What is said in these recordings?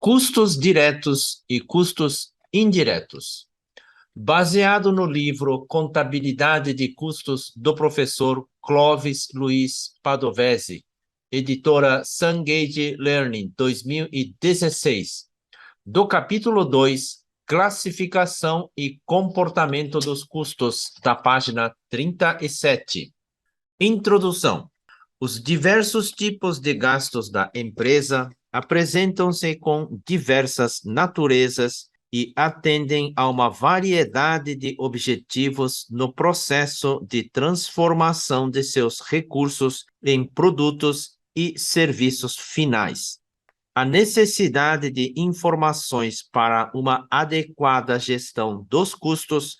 Custos diretos e custos indiretos. Baseado no livro Contabilidade de Custos do professor Clovis Luiz Padovese, editora Cengage Learning 2016, do capítulo 2, Classificação e Comportamento dos Custos, da página 37. Introdução. Os diversos tipos de gastos da empresa apresentam-se com diversas naturezas e atendem a uma variedade de objetivos no processo de transformação de seus recursos em produtos e serviços finais. A necessidade de informações para uma adequada gestão dos custos,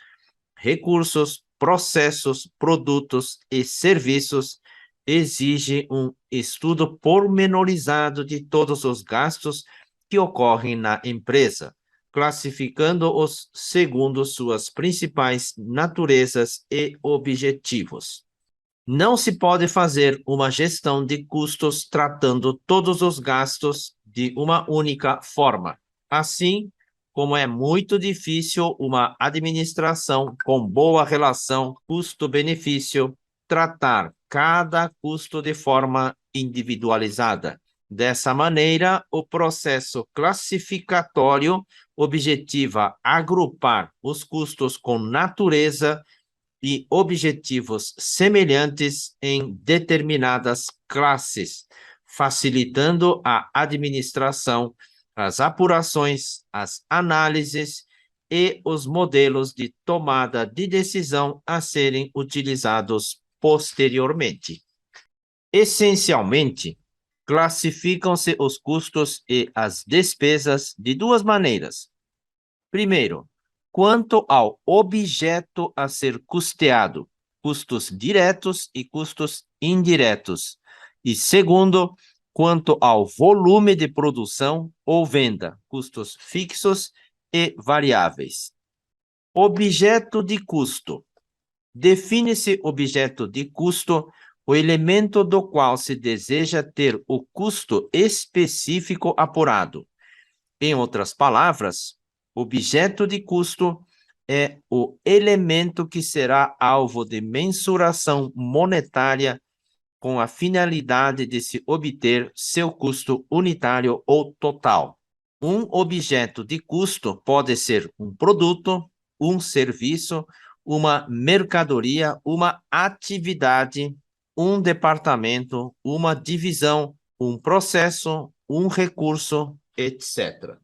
recursos, processos, produtos e serviços exige um estudo pormenorizado de todos os gastos que ocorrem na empresa, classificando-os segundo suas principais naturezas e objetivos. Não se pode fazer uma gestão de custos tratando todos os gastos de uma única forma. Assim, como é muito difícil uma administração com boa relação custo-benefício tratar cada custo de forma individualizada. Dessa maneira, o processo classificatório objetiva agrupar os custos com natureza e objetivos semelhantes em determinadas classes, facilitando a administração, as apurações, as análises e os modelos de tomada de decisão a serem utilizados posteriormente. Essencialmente, classificam-se os custos e as despesas de duas maneiras. Primeiro, quanto ao objeto a ser custeado, custos diretos e custos indiretos. E segundo, quanto ao volume de produção ou venda, custos fixos e variáveis. Objeto de custo. Define-se objeto de custo o elemento do qual se deseja ter o custo específico apurado. Em outras palavras, objeto de custo é o elemento que será alvo de mensuração monetária com a finalidade de se obter seu custo unitário ou total. Um objeto de custo pode ser um produto, um serviço, uma mercadoria, uma atividade, um departamento, uma divisão, um processo, um recurso, etc.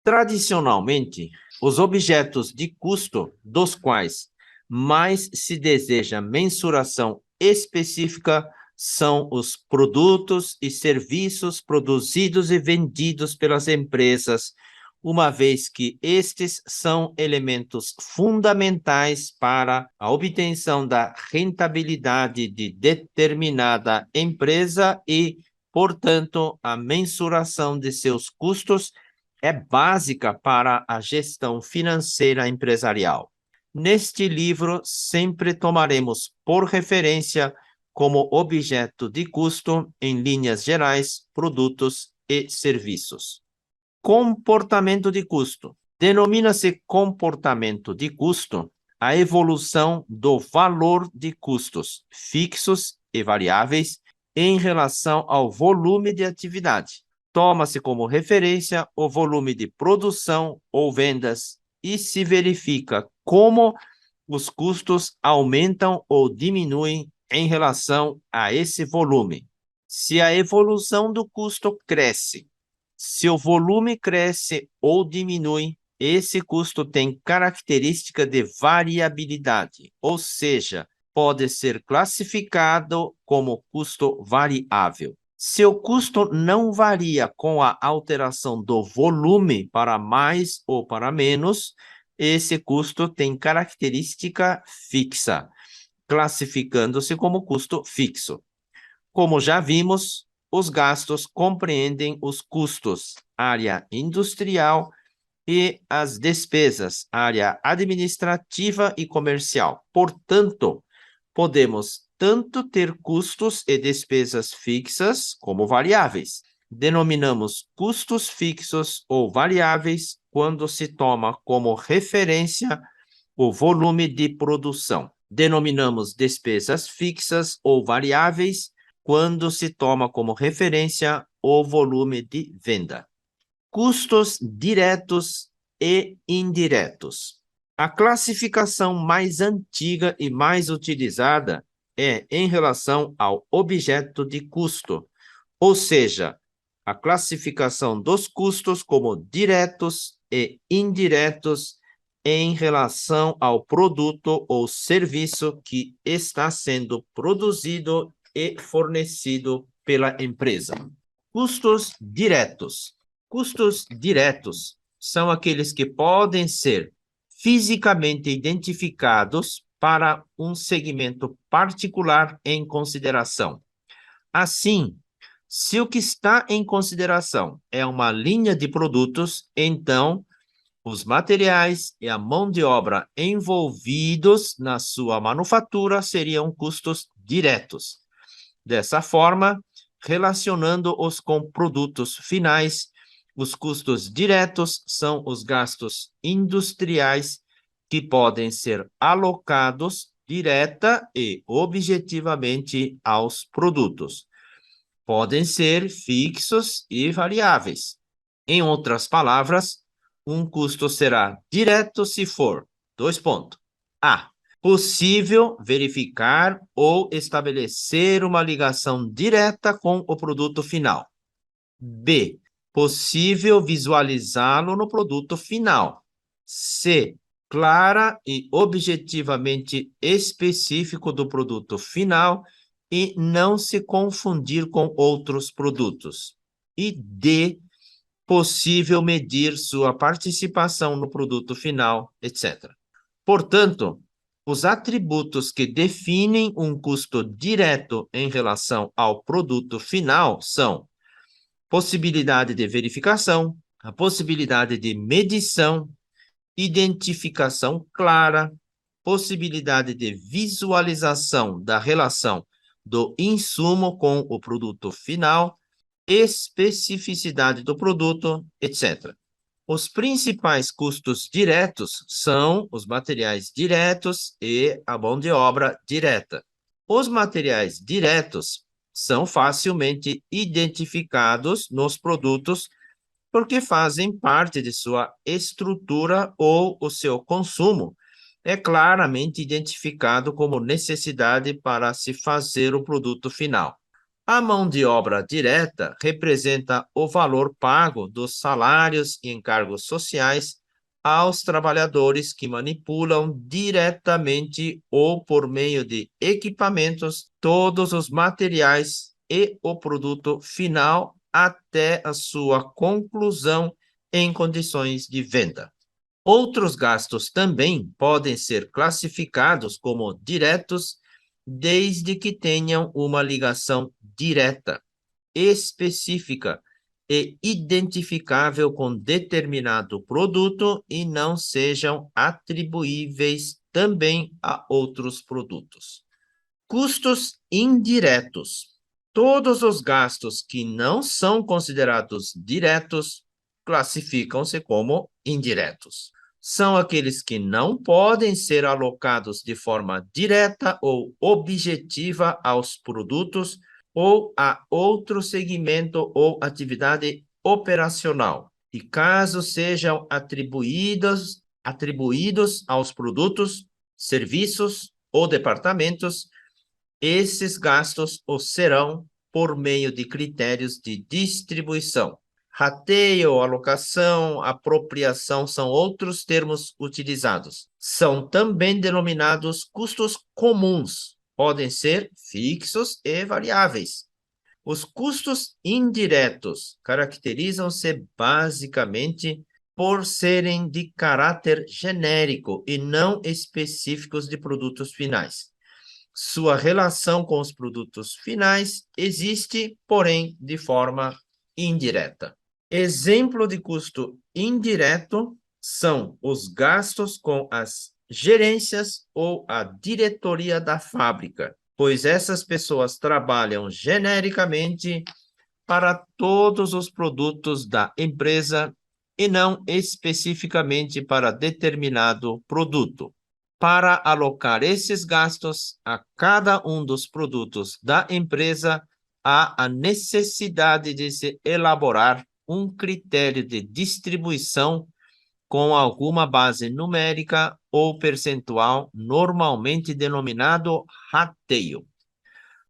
Tradicionalmente, os objetos de custo dos quais mais se deseja mensuração específica são os produtos e serviços produzidos e vendidos pelas empresas, uma vez que estes são elementos fundamentais para a obtenção da rentabilidade de determinada empresa e, portanto, a mensuração de seus custos é básica para a gestão financeira empresarial. Neste livro, sempre tomaremos por referência como objeto de custo, em linhas gerais, produtos e serviços. Comportamento de custo. Denomina-se comportamento de custo a evolução do valor de custos fixos e variáveis em relação ao volume de atividade. Toma-se como referência o volume de produção ou vendas e se verifica como os custos aumentam ou diminuem em relação a esse volume. Se a evolução do custo cresce, se o volume cresce ou diminui, esse custo tem característica de variabilidade, ou seja, pode ser classificado como custo variável. Se o custo não varia com a alteração do volume para mais ou para menos, esse custo tem característica fixa, classificando-se como custo fixo. Como já vimos, os gastos compreendem os custos, área industrial, e as despesas, área administrativa e comercial. Portanto, podemos tanto ter custos e despesas fixas como variáveis. Denominamos custos fixos ou variáveis quando se toma como referência o volume de produção. Denominamos despesas fixas ou variáveis quando se toma como referência o volume de venda. Custos diretos e indiretos. A classificação mais antiga e mais utilizada é em relação ao objeto de custo, ou seja, a classificação dos custos como diretos e indiretos em relação ao produto ou serviço que está sendo produzido e fornecido pela empresa. Custos diretos. Custos diretos são aqueles que podem ser fisicamente identificados para um segmento particular em consideração. Assim, se o que está em consideração é uma linha de produtos, então os materiais e a mão de obra envolvidos na sua manufatura seriam custos diretos. Dessa forma, relacionando-os com produtos finais, os custos diretos são os gastos industriais que podem ser alocados direta e objetivamente aos produtos. Podem ser fixos e variáveis. Em outras palavras, um custo será direto se for, A. Possível verificar ou estabelecer uma ligação direta com o produto final. B. Possível visualizá-lo no produto final. C. Clara e objetivamente específico do produto final e não se confundir com outros produtos. E D. Possível medir sua participação no produto final, etc. Portanto, os atributos que definem um custo direto em relação ao produto final são possibilidade de verificação, a possibilidade de medição, identificação clara, possibilidade de visualização da relação do insumo com o produto final, especificidade do produto, etc. Os principais custos diretos são os materiais diretos e a mão de obra direta. Os materiais diretos são facilmente identificados nos produtos porque fazem parte de sua estrutura ou o seu consumo é claramente identificado como necessidade para se fazer o produto final. A mão de obra direta representa o valor pago dos salários e encargos sociais aos trabalhadores que manipulam diretamente ou por meio de equipamentos todos os materiais e o produto final até a sua conclusão em condições de venda. Outros gastos também podem ser classificados como diretos desde que tenham uma ligação direta, específica e identificável com determinado produto e não sejam atribuíveis também a outros produtos. Custos indiretos. Todos os gastos que não são considerados diretos classificam-se como indiretos. São aqueles que não podem ser alocados de forma direta ou objetiva aos produtos ou a outro segmento ou atividade operacional. E caso sejam atribuídos aos produtos, serviços ou departamentos, esses gastos o serão por meio de critérios de distribuição. Rateio, alocação, apropriação são outros termos utilizados. São também denominados custos comuns. Podem ser fixos e variáveis. Os custos indiretos caracterizam-se basicamente por serem de caráter genérico e não específicos de produtos finais. Sua relação com os produtos finais existe, porém, de forma indireta. Exemplo de custo indireto são os gastos com as gerências ou a diretoria da fábrica, pois essas pessoas trabalham genericamente para todos os produtos da empresa e não especificamente para determinado produto. Para alocar esses gastos a cada um dos produtos da empresa, há a necessidade de se elaborar um critério de distribuição com alguma base numérica ou percentual, normalmente denominado rateio.